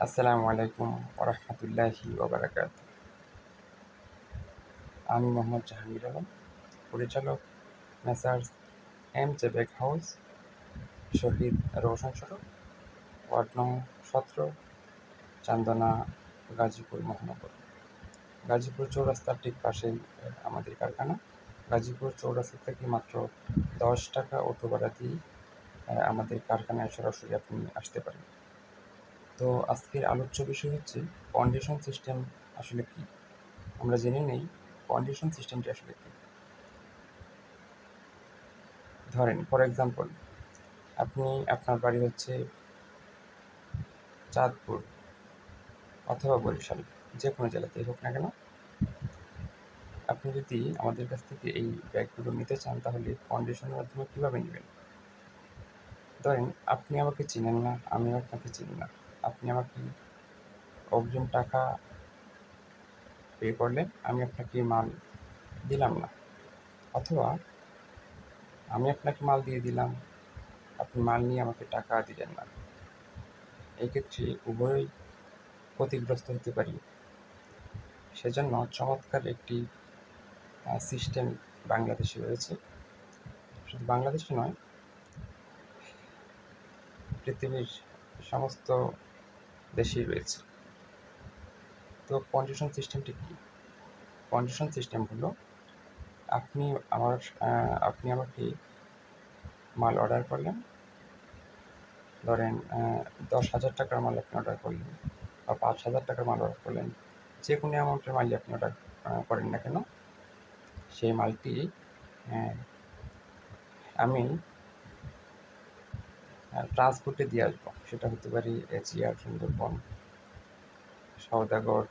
আসসালামু আলাইকুম ওরহমতুল্লাহি ওবারাকাত। আমি মোহাম্মদ জাহাঙ্গীর আলম, পরিচালক মেসার্স এম জে বেগ হাউস, শহীদ রোশন সড়ক, ওয়ার্ড নং 17, চান্দনা, গাজীপুর মহানগর। গাজীপুর চৌরাস্তার ঠিক পাশেই আমাদের কারখানা। গাজীপুর চৌরাস্তা থেকে মাত্র 10 টাকা অটো ভাড়া দিয়ে আমাদের কারখানায় সরাসরি আপনি আসতে পারেন। তো আজকের আলোচ্য বিষয় হচ্ছে কন্ডিশন সিস্টেম আসলে কী। আমরা জেনে নেই কন্ডিশন সিস্টেমটি আসলে কী। ধরেন ফর এক্সাম্পল, আপনি আপনার বাড়ি হচ্ছে চাঁদপুর অথবা বরিশাল, যে কোনো জেলাতেই হোক না কেন, আপনি যদি আমাদের কাছ থেকে এই ব্যাগগুলো নিতে চান তাহলে কন্ডিশনের মাধ্যমে কীভাবে নেবেন? ধরেন আপনি আমাকে চিনেন না, আমিও আপনাকে চিনি না। আপনি আমাকে অগ্রিম টাকা পে করলেন, আমি আপনাকে মাল দিলাম না। অথবা আমি আপনাকে মাল দিয়ে দিলাম, আপনি মাল নিয়ে আমাকে টাকা দিলেন না। এক্ষেত্রে উভয়ই ক্ষতিগ্রস্ত হতে পারি। সেজন্য চমৎকার একটি সিস্টেম বাংলাদেশে রয়েছে। শুধু বাংলাদেশে নয়, পৃথিবীর সমস্ত দেশেই রয়েছে। তো কন্ডিশন সিস্টেমটি কী? কন্ডিশন সিস্টেম হলো আপনি আমার আপনি আমাকে মাল অর্ডার করলেন। ধরেন 10,000 টাকার মাল আপনি অর্ডার করলেন বা 5,000 টাকার মাল অর্ডার করলেন। যে কোনো অ্যামাউন্টের মালই আপনি অর্ডার করেন না কেন, সেই মালটি আমি ট্রান্সপোর্টে দিয়ে আসবো। সেটা হতে পারে এশিয়ার সুন্দরবন, সওদাগর,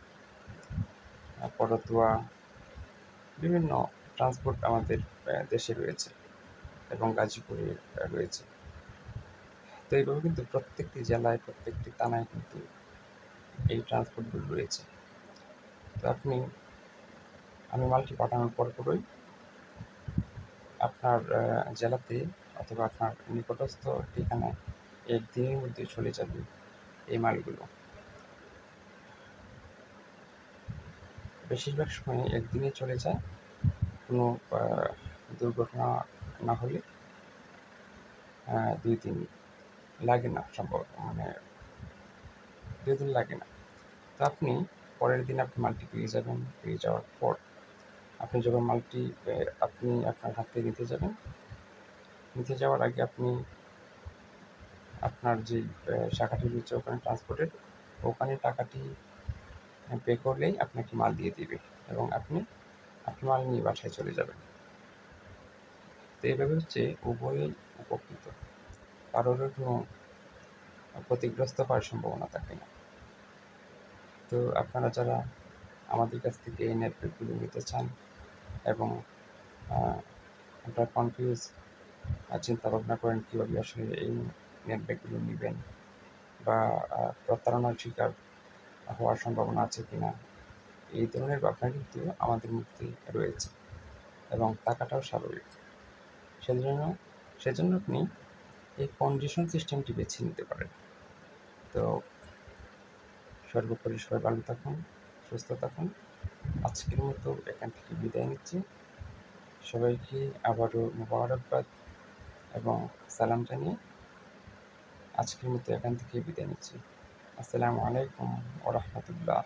করতোয়া, বিভিন্ন ট্রান্সপোর্ট আমাদের দেশে রয়েছে এবং গাজীপুরে রয়েছে। তো এইভাবে কিন্তু প্রত্যেকটি জেলায়, প্রত্যেকটি থানায় কিন্তু এই ট্রান্সপোর্টগুলো রয়েছে। তো আমি মালটি পাঠানোর পরপরই আপনার জেলাতে অথবা আপনার নিকটস্থ ঠিকানায় 1 দিনের মধ্যে চলে যাবে এই মালগুলো। বেশিরভাগ সময় 1 দিনে চলে যায়। কোনো দুর্ঘটনা না হলে 2 দিন লাগে না, সম্ভবত 2 দিন লাগে না। তো আপনি পরের দিন আপনি মালটি পেয়ে যাবেন। পেয়ে যাওয়ার পর আপনি যখন মালটি আপনি আপনার হাতে নিতে যাবেন, নিতে যাওয়ার আগে আপনি আপনার যে শাখাটি রয়েছে ওখানে ট্রান্সপোর্টের, ওখানে টাকাটি পে করলেই আপনাকে মাল দিয়ে দিবে এবং আপনি মাল নিয়ে বাসায় চলে যাবেন। তো এইভাবে হচ্ছে উভয়ই উপকৃত, কারোরও কোনো ক্ষতিগ্রস্ত হওয়ার সম্ভাবনা থাকে না। তো আপনারা যারা আমাদের কাছ থেকে এই নেটওয়ার্কগুলো নিতে চান এবং আপনারা কনফিউজ চিন্তা ভাবনা করেন কীভাবে আসলে এই নেটওয়ার্কগুলো নেবেন বা প্রতারণার শিকার হওয়ার সম্ভাবনা আছে কিনা, এই ধরনের ভাবনা কিন্তু আমাদের মধ্যে রয়েছে এবং টাকাটাও স্বাভাবিক। সেজন্য আপনি এই কন্ডিশন সিস্টেমটি বেছে নিতে পারেন। তো সর্বোপরি সবাই ভালো থাকুন, সুস্থ থাকুন। আজকের মতো এখান থেকে বিদায় নিচ্ছি। সবাইকে আবারও মোবারকবাদ এবং সালাম জানিয়ে আজকের মতো এখান থেকে বিদায় নিচ্ছি। আসসালামু আলাইকুম ওরহমতুল্লাহ।